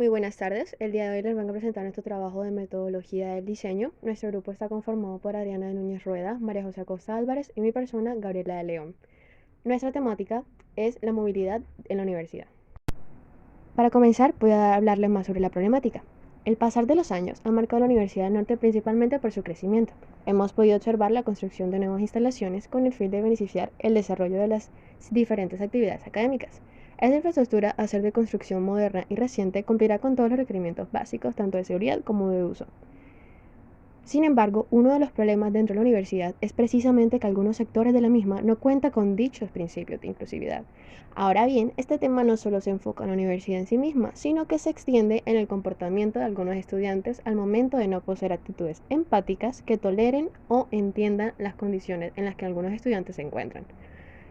Muy buenas tardes. El día de hoy les vengo a presentar nuestro trabajo de metodología del diseño. Nuestro grupo está conformado por Adriana de Núñez Rueda, María José Acosta Álvarez y mi persona, Gabriela de León. Nuestra temática es la movilidad en la universidad. Para comenzar, voy a hablarles más sobre la problemática. El pasar de los años ha marcado la Universidad del Norte principalmente por su crecimiento. Hemos podido observar la construcción de nuevas instalaciones con el fin de beneficiar el desarrollo de las diferentes actividades académicas. Esta infraestructura, al ser de construcción moderna y reciente, cumplirá con todos los requerimientos básicos, tanto de seguridad como de uso. Sin embargo, uno de los problemas dentro de la universidad es precisamente que algunos sectores de la misma no cuentan con dichos principios de inclusividad. Ahora bien, este tema no solo se enfoca en la universidad en sí misma, sino que se extiende en el comportamiento de algunos estudiantes al momento de no poseer actitudes empáticas que toleren o entiendan las condiciones en las que algunos estudiantes se encuentran.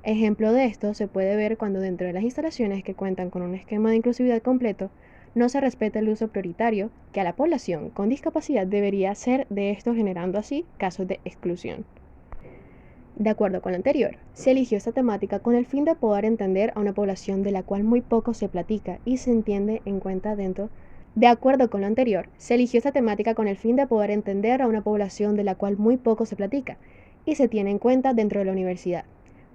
Ejemplo de esto se puede ver cuando dentro de las instalaciones que cuentan con un esquema de inclusividad completo, no se respeta el uso prioritario que a la población con discapacidad debería ser de estos, generando así casos de exclusión. De acuerdo con lo anterior, se eligió esta temática con el fin de poder entender a una población de la cual muy poco se platica y se entiende en cuenta dentro. De acuerdo con lo anterior, se eligió esta temática con el fin de poder entender a una población de la cual muy poco se platica y se tiene en cuenta dentro de la universidad.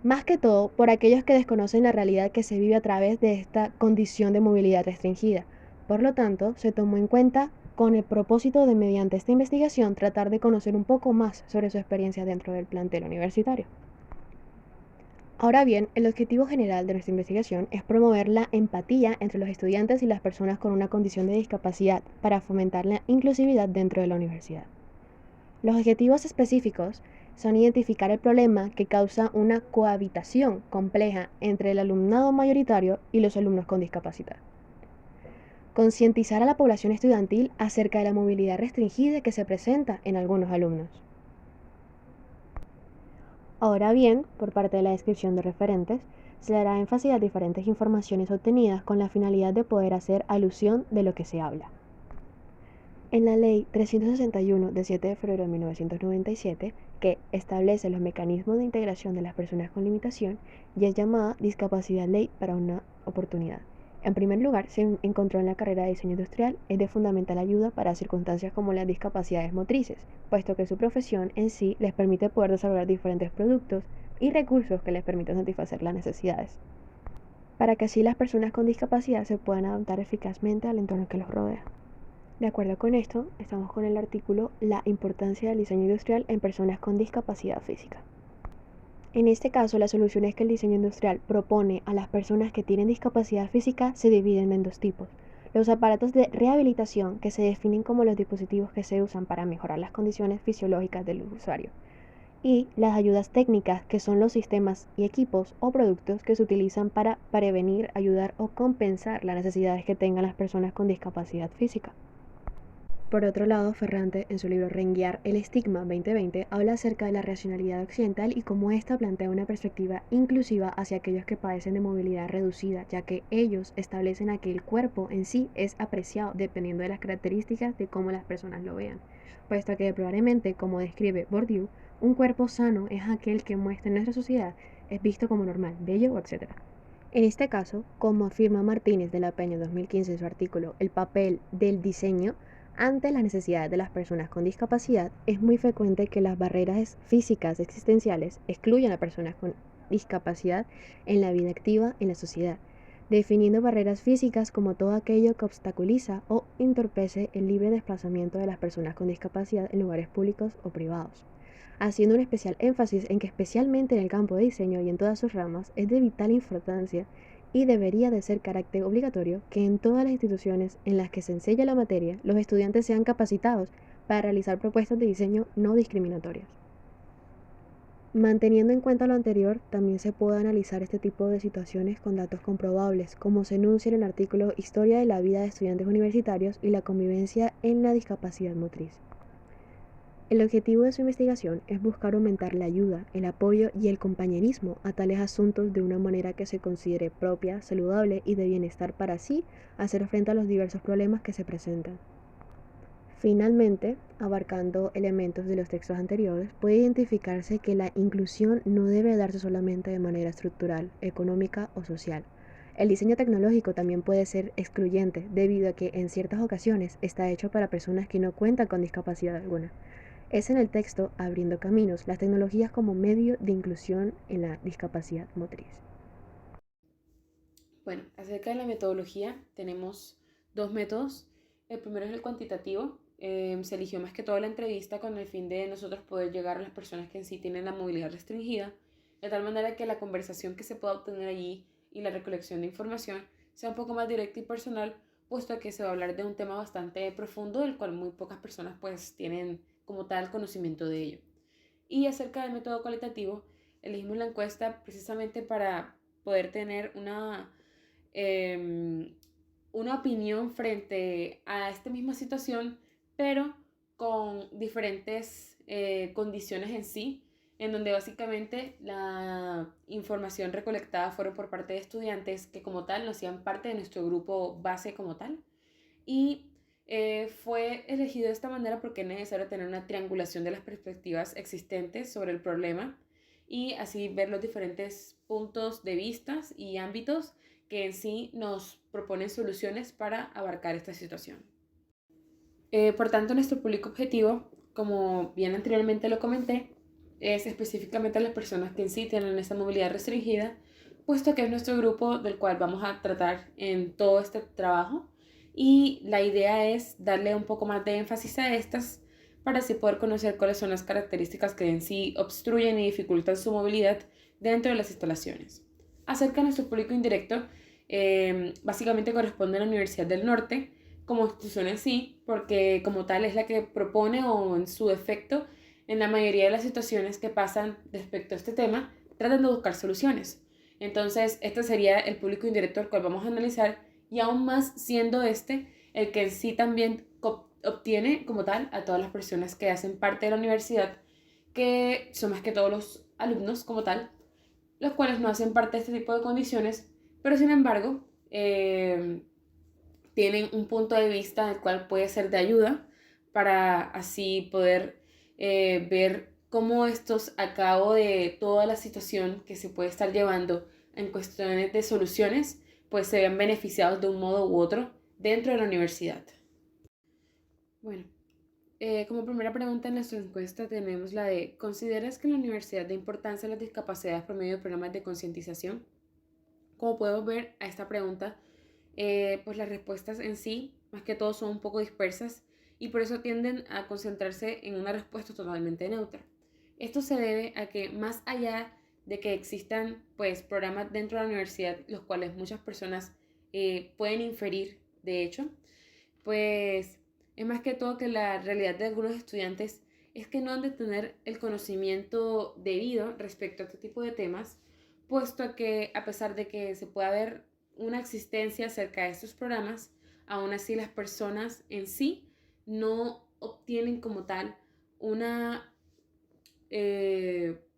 Más que todo por aquellos que desconocen la realidad que se vive a través de esta condición de movilidad restringida. Por lo tanto, se tomó en cuenta con el propósito de, mediante esta investigación, tratar de conocer un poco más sobre su experiencia dentro del plantel universitario. Ahora bien, el objetivo general de nuestra investigación es promover la empatía entre los estudiantes y las personas con una condición de discapacidad para fomentar la inclusividad dentro de la universidad. Los objetivos específicos son identificar el problema que causa una cohabitación compleja entre el alumnado mayoritario y los alumnos con discapacidad. Concientizar a la población estudiantil acerca de la movilidad restringida que se presenta en algunos alumnos. Ahora bien, por parte de la descripción de referentes, se dará énfasis a diferentes informaciones obtenidas con la finalidad de poder hacer alusión de lo que se habla. En la Ley 361 de 7 de febrero de 1997, que establece los mecanismos de integración de las personas con limitación, y es llamada Discapacidad Ley para una Oportunidad. En primer lugar, se encontró en la carrera de diseño industrial es de fundamental ayuda para circunstancias como las discapacidades motrices, puesto que su profesión en sí les permite poder desarrollar diferentes productos y recursos que les permitan satisfacer las necesidades, para que así las personas con discapacidad se puedan adaptar eficazmente al entorno que los rodea. De acuerdo con esto, estamos con el artículo La importancia del diseño industrial en personas con discapacidad física. En este caso, las soluciones que el diseño industrial propone a las personas que tienen discapacidad física se dividen en dos tipos. Los aparatos de rehabilitación, que se definen como los dispositivos que se usan para mejorar las condiciones fisiológicas del usuario, y las ayudas técnicas, que son los sistemas y equipos o productos que se utilizan para prevenir, ayudar o compensar las necesidades que tengan las personas con discapacidad física. Por otro lado, Ferrante, en su libro Renguear el estigma 2020, habla acerca de la racionalidad occidental y cómo ésta plantea una perspectiva inclusiva hacia aquellos que padecen de movilidad reducida, ya que ellos establecen a que el cuerpo en sí es apreciado dependiendo de las características de cómo las personas lo vean, puesto que probablemente, como describe Bourdieu, un cuerpo sano es aquel que muestra en nuestra sociedad es visto como normal, bello, etc. En este caso, como afirma Martínez de la Peña en 2015 en su artículo El papel del diseño ante las necesidades de las personas con discapacidad, es muy frecuente que las barreras físicas existenciales excluyan a personas con discapacidad en la vida activa en la sociedad, definiendo barreras físicas como todo aquello que obstaculiza o entorpece el libre desplazamiento de las personas con discapacidad en lugares públicos o privados, haciendo un especial énfasis en que especialmente en el campo de diseño y en todas sus ramas es de vital importancia y debería de ser carácter obligatorio que en todas las instituciones en las que se enseña la materia los estudiantes sean capacitados para realizar propuestas de diseño no discriminatorias. Manteniendo en cuenta lo anterior, también se puede analizar este tipo de situaciones con datos comprobables, como se enuncia en el artículo Historia de la vida de estudiantes universitarios y la convivencia en la discapacidad motriz. El objetivo de su investigación es buscar aumentar la ayuda, el apoyo y el compañerismo a tales asuntos de una manera que se considere propia, saludable y de bienestar para así hacer frente a los diversos problemas que se presentan. Finalmente, abarcando elementos de los textos anteriores, puede identificarse que la inclusión no debe darse solamente de manera estructural, económica o social. El diseño tecnológico también puede ser excluyente debido a que en ciertas ocasiones está hecho para personas que no cuentan con discapacidad alguna. Es en el texto Abriendo Caminos, las tecnologías como medio de inclusión en la discapacidad motriz. Bueno, acerca de la metodología, tenemos dos métodos. El primero es el cuantitativo. Se eligió más que todo la entrevista con el fin de nosotros poder llegar a las personas que en sí tienen la movilidad restringida, de tal manera que la conversación que se pueda obtener allí y la recolección de información sea un poco más directa y personal, puesto que se va a hablar de un tema bastante profundo del cual muy pocas personas pues tienen como tal conocimiento de ello. Y acerca del método cualitativo, elegimos la encuesta precisamente para poder tener eh, una opinión frente a esta misma situación, pero con diferentes condiciones en sí, en donde básicamente la información recolectada fueron por parte de estudiantes que como tal no hacían parte de nuestro grupo base como tal. Y fue elegido de esta manera porque es necesario tener una triangulación de las perspectivas existentes sobre el problema y así ver los diferentes puntos de vista y ámbitos que en sí nos proponen soluciones para abarcar esta situación. Por tanto, nuestro público objetivo, como bien anteriormente lo comenté, es específicamente a las personas que en sí tienen esta movilidad restringida, puesto que es nuestro grupo del cual vamos a tratar en todo este trabajo y la idea es darle un poco más de énfasis a estas para así poder conocer cuáles son las características que en sí obstruyen y dificultan su movilidad dentro de las instalaciones. Acerca de nuestro público indirecto, básicamente corresponde a la Universidad del Norte, como institución en sí, porque como tal es la que propone o en su defecto, en la mayoría de las situaciones que pasan respecto a este tema, tratan de buscar soluciones. Entonces, este sería el público indirecto al cual vamos a analizar y aún más siendo este el que en sí también obtiene como tal a todas las personas que hacen parte de la universidad, que son más que todos los alumnos como tal, los cuales no hacen parte de este tipo de condiciones, pero sin embargo, tienen un punto de vista del cual puede ser de ayuda para así poder ver cómo estos, a cabo de toda la situación que se puede estar llevando en cuestiones de soluciones, pues se ven beneficiados de un modo u otro dentro de la universidad. Bueno, como primera pregunta en nuestra encuesta tenemos la de ¿consideras que en la universidad de importancia las discapacidades por medio de programas de concientización? Como podemos ver a esta pregunta, pues las respuestas en sí, más que todo, son un poco dispersas y por eso tienden a concentrarse en una respuesta totalmente neutra. Esto se debe a que más allá de que existan pues programas dentro de la universidad, los cuales muchas personas pueden inferir, de hecho, pues es más que todo que la realidad de algunos estudiantes es que no han de tener el conocimiento debido respecto a este tipo de temas, puesto a que a pesar de que se pueda ver una existencia acerca de estos programas, aún así las personas en sí no obtienen como tal una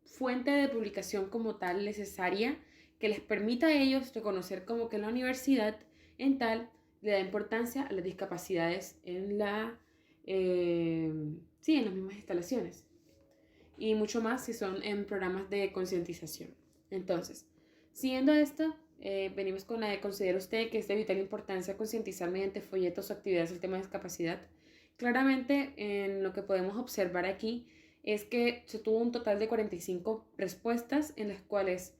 fuente de publicación como tal necesaria que les permita a ellos reconocer como que la universidad en tal le da importancia a las discapacidades en eh, sí, en las mismas instalaciones y mucho más si son en programas de concientización. Entonces, siguiendo esto, venimos con la de considera usted que es de vital importancia concientizar mediante folletos o actividades el tema de discapacidad. Claramente, en lo que podemos observar aquí es que se tuvo un total de 45 respuestas en las cuales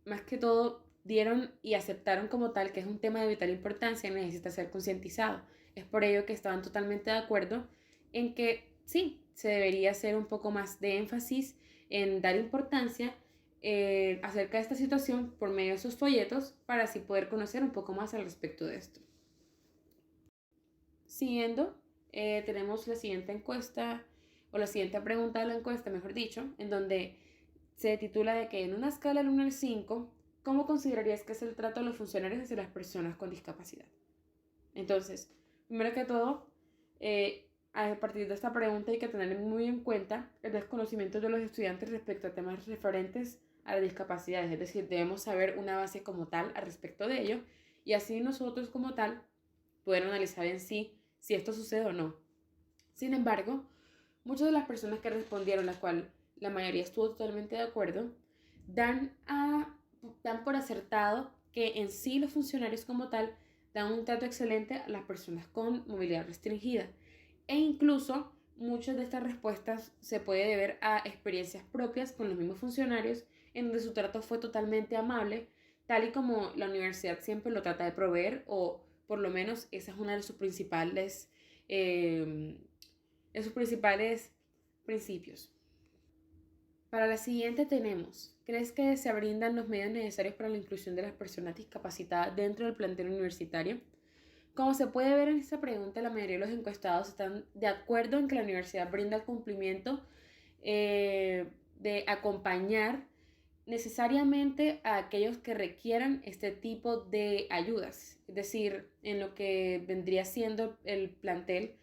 más que todo dieron y aceptaron como tal que es un tema de vital importancia y necesita ser concientizado. Es por ello que estaban totalmente de acuerdo en que sí, se debería hacer un poco más de énfasis en dar importancia acerca de esta situación por medio de sus folletos para así poder conocer un poco más al respecto de esto. Siguiendo, tenemos la siguiente encuesta, o la siguiente pregunta de la encuesta, mejor dicho, en donde se titula de que en una escala del 1 al 5, ¿cómo considerarías que es el trato de los funcionarios hacia las personas con discapacidad? Entonces, primero que todo, a partir de esta pregunta hay que tener muy en cuenta el desconocimiento de los estudiantes respecto a temas referentes a las discapacidades, es decir, debemos saber una base como tal al respecto de ello y así nosotros como tal poder analizar en sí si esto sucede o no. Sin embargo, muchas de las personas que respondieron, la cual la mayoría estuvo totalmente de acuerdo, dan a dan por acertado que en sí los funcionarios como tal dan un trato excelente a las personas con movilidad restringida. E incluso muchas de estas respuestas se puede deber a experiencias propias con los mismos funcionarios en donde su trato fue totalmente amable, tal y como la universidad siempre lo trata de proveer, o por lo menos esa es una de sus principales principios. Para la siguiente tenemos, ¿crees que se brindan los medios necesarios para la inclusión de las personas discapacitadas dentro del plantel universitario? Como se puede ver en esta pregunta, la mayoría de los encuestados están de acuerdo en que la universidad brinda el cumplimiento de acompañar necesariamente a aquellos que requieran este tipo de ayudas, es decir, en lo que vendría siendo el plantel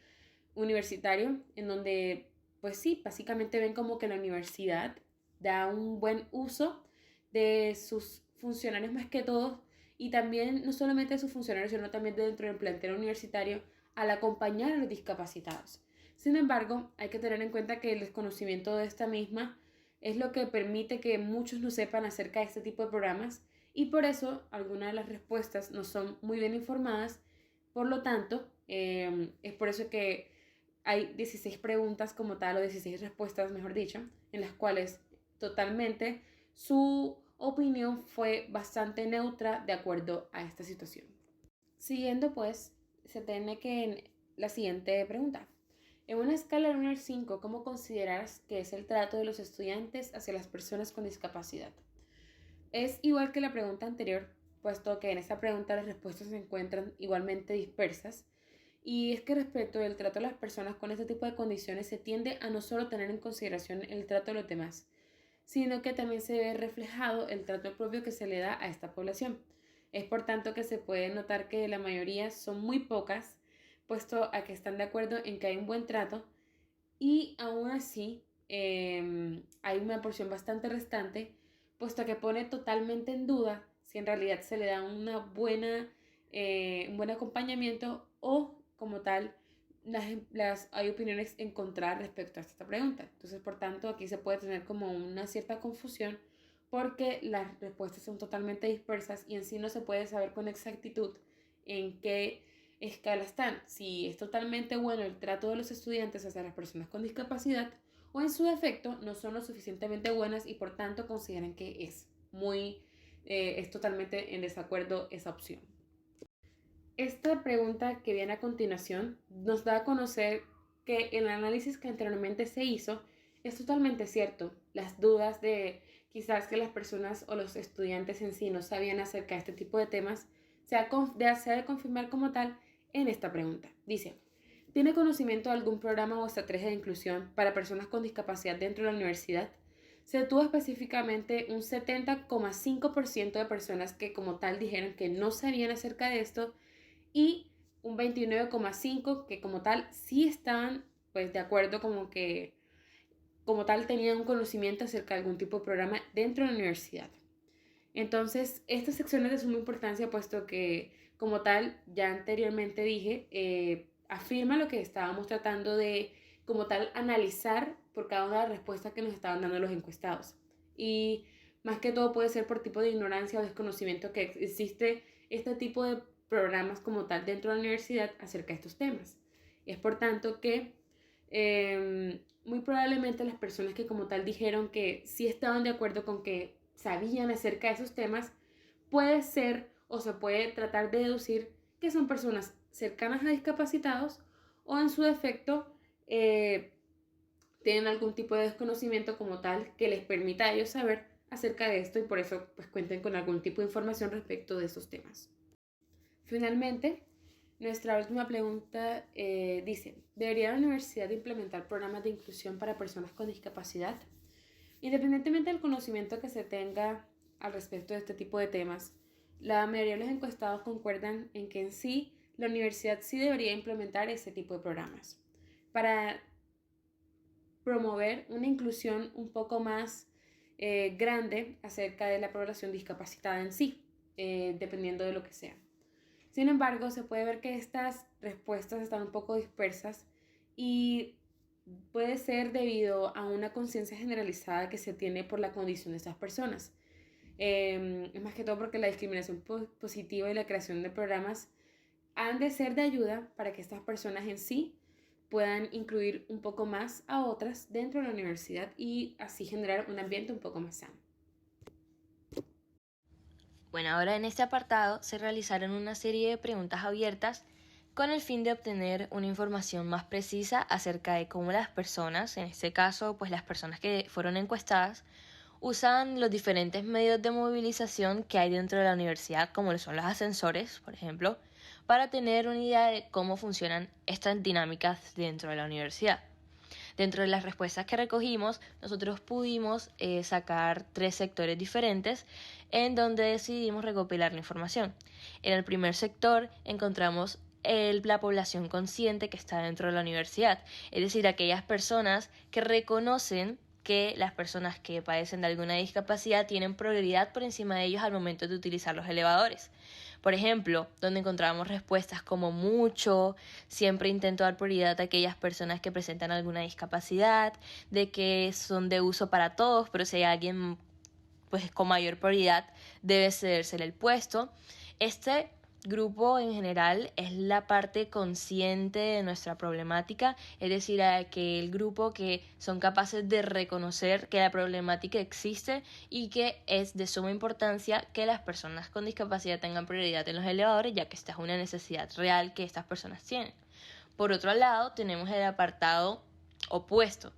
universitario, en donde, pues sí, básicamente ven como que la universidad da un buen uso de sus funcionarios más que todo, y también no solamente de sus funcionarios, sino también dentro del plantel universitario al acompañar a los discapacitados. Sin embargo, hay que tener en cuenta que el desconocimiento de esta misma es lo que permite que muchos no sepan acerca de este tipo de programas, y por eso algunas de las respuestas no son muy bien informadas. Por lo tanto, es por eso que hay 16 preguntas como tal, o 16 respuestas, mejor dicho, en las cuales totalmente su opinión fue bastante neutra de acuerdo a esta situación. Siguiendo pues, se tiene que en la siguiente pregunta. En una escala de 1 al 5, ¿cómo consideras que es el trato de los estudiantes hacia las personas con discapacidad? Es igual que la pregunta anterior, puesto que en esta pregunta las respuestas se encuentran igualmente dispersas. Y es que respecto del trato a las personas con este tipo de condiciones se tiende a no solo tener en consideración el trato de los demás, sino que también se ve reflejado el trato propio que se le da a esta población. Es por tanto que se puede notar que la mayoría son muy pocas, puesto a que están de acuerdo en que hay un buen trato, y aún así hay una porción bastante restante, puesto que pone totalmente en duda si en realidad se le da un buen acompañamiento, o como tal hay opiniones encontradas respecto a esta pregunta. Entonces, por tanto, aquí se puede tener como una cierta confusión porque las respuestas son totalmente dispersas y en sí no se puede saber con exactitud en qué escala están, si es totalmente bueno el trato de los estudiantes hacia las personas con discapacidad, o en su defecto no son lo suficientemente buenas y por tanto consideran que es totalmente en desacuerdo esa opción. Esta pregunta que viene a continuación nos da a conocer que el análisis que anteriormente se hizo es totalmente cierto. Las dudas de quizás que las personas o los estudiantes en sí no sabían acerca de este tipo de temas se ha de confirmar como tal en esta pregunta. Dice, ¿tiene conocimiento de algún programa o estrategia de inclusión para personas con discapacidad dentro de la universidad? Se tuvo específicamente un 70,5% de personas que como tal dijeron que no sabían acerca de esto, y un 29,5% que como tal sí estaban pues de acuerdo, como que como tal tenían un conocimiento acerca de algún tipo de programa dentro de la universidad. Entonces, esta sección es de suma importancia, puesto que, como tal, ya anteriormente dije, afirma lo que estábamos tratando de, como tal, analizar por cada una de las respuestas que nos estaban dando los encuestados. Y más que todo puede ser por tipo de ignorancia o desconocimiento que existe este tipo de programas como tal dentro de la universidad acerca de estos temas. Es por tanto que muy probablemente las personas que como tal dijeron que sí estaban de acuerdo con que sabían acerca de esos temas, puede ser o se puede tratar de deducir que son personas cercanas a discapacitados, o en su defecto eh, tienen algún tipo de desconocimiento como tal que les permita a ellos saber acerca de esto, y por eso pues cuenten con algún tipo de información respecto de esos temas. Finalmente, nuestra última pregunta dice, ¿debería la universidad implementar programas de inclusión para personas con discapacidad? Independientemente del conocimiento que se tenga al respecto de este tipo de temas, la mayoría de los encuestados concuerdan en que en sí la universidad sí debería implementar este tipo de programas para promover una inclusión un poco más grande acerca de la población discapacitada en sí, dependiendo de lo que sea. Sin embargo, se puede ver que estas respuestas están un poco dispersas, y puede ser debido a una conciencia generalizada que se tiene por la condición de estas personas. Es más que todo porque la discriminación positiva y la creación de programas han de ser de ayuda para que estas personas en sí puedan incluir un poco más a otras dentro de la universidad y así generar un ambiente un poco más sano. Bueno, ahora en este apartado se realizaron una serie de preguntas abiertas con el fin de obtener una información más precisa acerca de cómo las personas, en este caso pues las personas que fueron encuestadas, usan los diferentes medios de movilización que hay dentro de la universidad, como lo son los ascensores, por ejemplo, para tener una idea de cómo funcionan estas dinámicas dentro de la universidad. Dentro de las respuestas que recogimos, nosotros pudimos sacar 3 sectores diferentes en donde decidimos recopilar la información. En el primer sector encontramos la población consciente que está dentro de la universidad, es decir, aquellas personas que reconocen que las personas que padecen de alguna discapacidad tienen prioridad por encima de ellos al momento de utilizar los elevadores. Por ejemplo, donde encontramos respuestas como mucho, siempre intento dar prioridad a aquellas personas que presentan alguna discapacidad, de que son de uso para todos, pero si hay alguien pues con mayor prioridad debe cedérsele el puesto. Este grupo en general es la parte consciente de nuestra problemática, es decir, aquel grupo que son capaces de reconocer que la problemática existe y que es de suma importancia que las personas con discapacidad tengan prioridad en los elevadores, ya que esta es una necesidad real que estas personas tienen. Por otro lado, tenemos el apartado opuesto,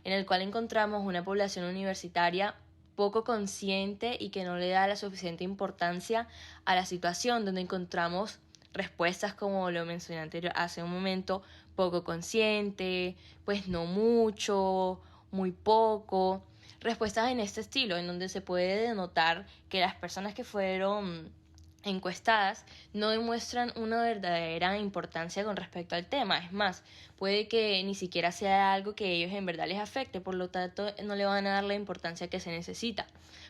en el cual encontramos una población universitaria poco consciente y que no le da la suficiente importancia a la situación, donde encontramos respuestas como lo mencioné hace un momento, poco consciente, pues no mucho, muy poco, respuestas en este estilo, en donde se puede denotar que las personas que fueron encuestadas no demuestran una verdadera importancia con respecto al tema. Es más, puede que ni siquiera sea algo que a ellos en verdad les afecte, por lo tanto no le van a dar la importancia que se necesita,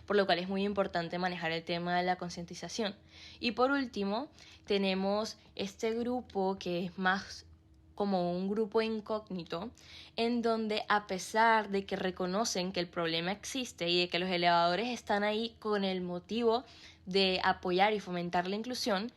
por lo cual es muy importante manejar el tema de la concientización. Y por último, tenemos este grupo que es más como un grupo incógnito, en donde a pesar de que reconocen que el problema existe y de que los elevadores están ahí con el motivo de apoyar y fomentar la inclusión,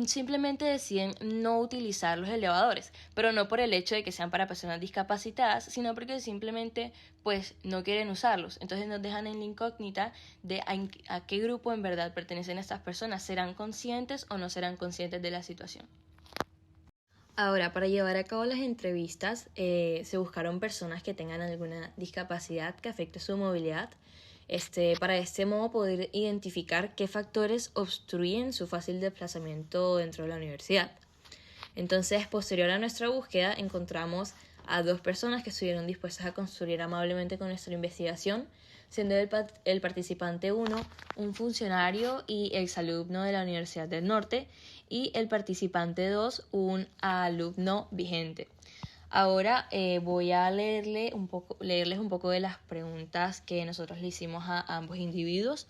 simplemente deciden no utilizar los elevadores, pero no por el hecho de que sean para personas discapacitadas, sino porque simplemente pues no quieren usarlos. Entonces nos dejan en la incógnita de a qué grupo en verdad pertenecen estas personas. ¿Serán conscientes o no serán conscientes de la situación? Ahora, para llevar a cabo las entrevistas, se buscaron personas que tengan alguna discapacidad que afecte su movilidad, para de este modo poder identificar qué factores obstruyen su fácil desplazamiento dentro de la universidad. Entonces, posterior a nuestra búsqueda, encontramos a 2 personas que estuvieron dispuestas a construir amablemente con nuestra investigación, siendo el participante 1 un funcionario y exalumno de la Universidad del Norte y el participante 2 un alumno vigente. Ahora voy a leerles un poco de las preguntas que nosotros le hicimos a ambos individuos,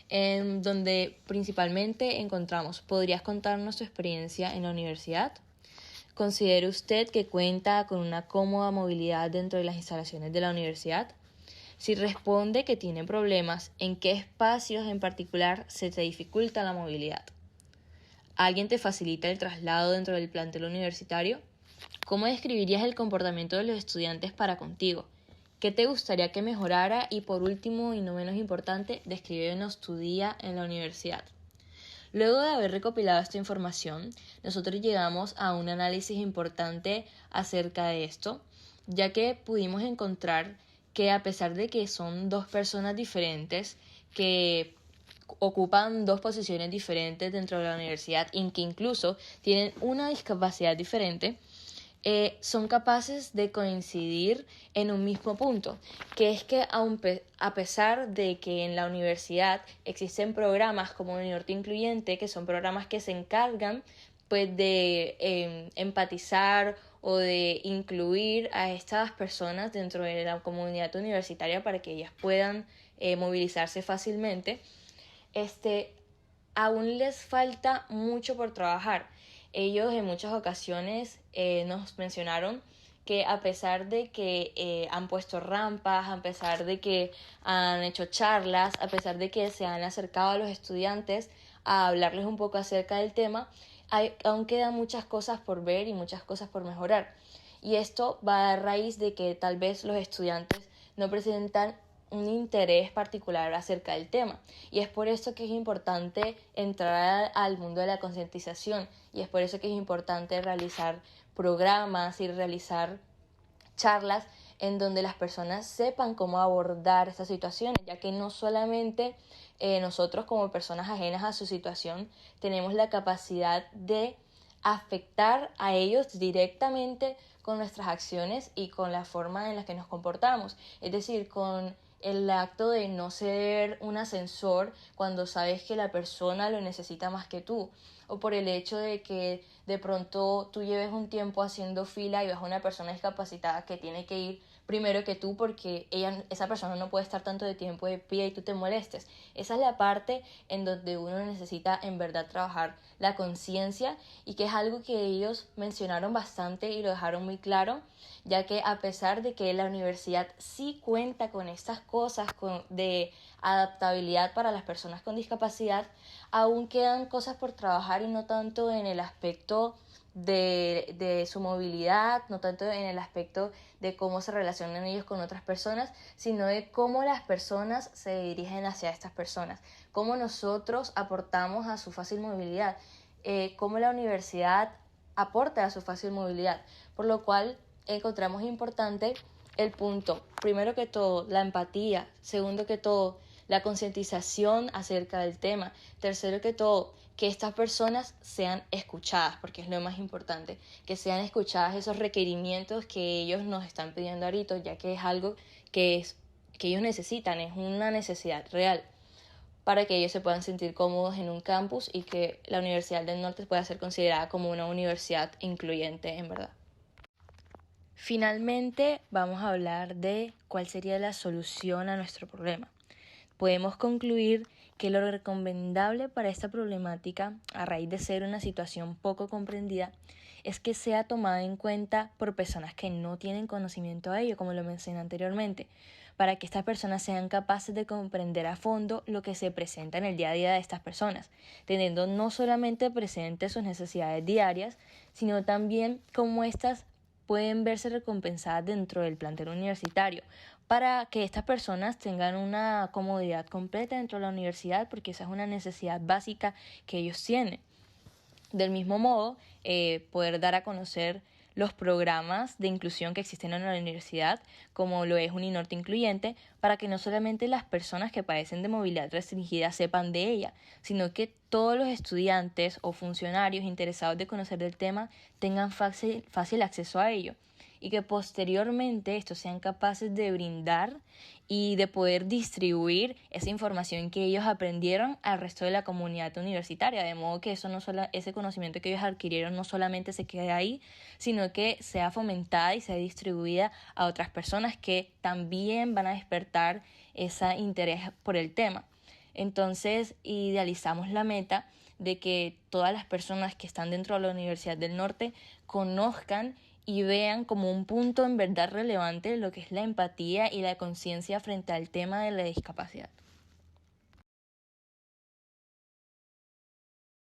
en donde principalmente encontramos: ¿podrías contarnos tu experiencia en la universidad? ¿Considera usted que cuenta con una cómoda movilidad dentro de las instalaciones de la universidad? Si responde que tiene problemas, ¿en qué espacios en particular se te dificulta la movilidad? ¿Alguien te facilita el traslado dentro del plantel universitario? ¿Cómo describirías el comportamiento de los estudiantes para contigo? ¿Qué te gustaría que mejorara? Y por último, y no menos importante, descríbenos tu día en la universidad. Luego de haber recopilado esta información, nosotros llegamos a un análisis importante acerca de esto, ya que pudimos encontrar que a pesar de que son 2 personas diferentes, que ocupan 2 posiciones diferentes dentro de la universidad y que incluso tienen una discapacidad diferente, son capaces de coincidir en un mismo punto, que es que a pesar de que en la universidad existen programas como Uninorte Incluyente, que son programas que se encargan pues de empatizar o de incluir a estas personas dentro de la comunidad universitaria para que ellas puedan movilizarse fácilmente, aún les falta mucho por trabajar. Ellos en muchas ocasiones nos mencionaron que a pesar de que han puesto rampas, a pesar de que han hecho charlas, a pesar de que se han acercado a los estudiantes a hablarles un poco acerca del tema, aún quedan muchas cosas por ver y muchas cosas por mejorar. Y esto va a raíz de que tal vez los estudiantes no presentan un interés particular acerca del tema. Y es por eso que es importante entrar al mundo de la concientización, y es por eso que es importante realizar programas y realizar charlas en donde las personas sepan cómo abordar estas situaciones, ya que no solamente nosotros como personas ajenas a su situación tenemos la capacidad de afectar a ellos directamente con nuestras acciones y con la forma en la que nos comportamos, es decir, con el acto de no ser un ascensor cuando sabes que la persona lo necesita más que tú, o por el hecho de que de pronto tú lleves un tiempo haciendo fila y ves a una persona discapacitada que tiene que ir primero que tú porque esa persona no puede estar tanto de tiempo de pie y tú te molestes. Esa es la parte en donde uno necesita en verdad trabajar la conciencia, y que es algo que ellos mencionaron bastante y lo dejaron muy claro, ya que a pesar de que la universidad sí cuenta con estas cosas de adaptabilidad para las personas con discapacidad, aún quedan cosas por trabajar, y no tanto en el aspecto de su movilidad, no tanto en el aspecto de cómo se relacionan ellos con otras personas, sino de cómo las personas se dirigen hacia estas personas, cómo nosotros aportamos a su fácil movilidad, cómo la universidad aporta a su fácil movilidad, por lo cual encontramos importante el punto, primero que todo, la empatía, segundo que todo, la concientización acerca del tema, tercero que todo, que estas personas sean escuchadas, porque es lo más importante, que sean escuchadas esos requerimientos que ellos nos están pidiendo ahorita, ya que es algo que ellos necesitan, es una necesidad real, para que ellos se puedan sentir cómodos en un campus y que la Universidad del Norte pueda ser considerada como una universidad incluyente en verdad. Finalmente, vamos a hablar de cuál sería la solución a nuestro problema. Podemos concluir que lo recomendable para esta problemática, a raíz de ser una situación poco comprendida, es que sea tomada en cuenta por personas que no tienen conocimiento de ello, como lo mencioné anteriormente, para que estas personas sean capaces de comprender a fondo lo que se presenta en el día a día de estas personas, teniendo no solamente presentes sus necesidades diarias, sino también cómo éstas pueden verse recompensadas dentro del plantel universitario, para que estas personas tengan una comodidad completa dentro de la universidad, porque esa es una necesidad básica que ellos tienen. Del mismo modo, poder dar a conocer los programas de inclusión que existen en la universidad, como lo es Uninorte Incluyente, para que no solamente las personas que padecen de movilidad restringida sepan de ella, sino que todos los estudiantes o funcionarios interesados de conocer del tema tengan fácil acceso a ello, y que posteriormente estos sean capaces de brindar y de poder distribuir esa información que ellos aprendieron al resto de la comunidad universitaria, de modo que ese conocimiento que ellos adquirieron no solamente se quede ahí, sino que sea fomentada y sea distribuida a otras personas que también van a despertar ese interés por el tema. Entonces, idealizamos la meta de que todas las personas que están dentro de la Universidad del Norte conozcan y vean como un punto en verdad relevante lo que es la empatía y la conciencia frente al tema de la discapacidad.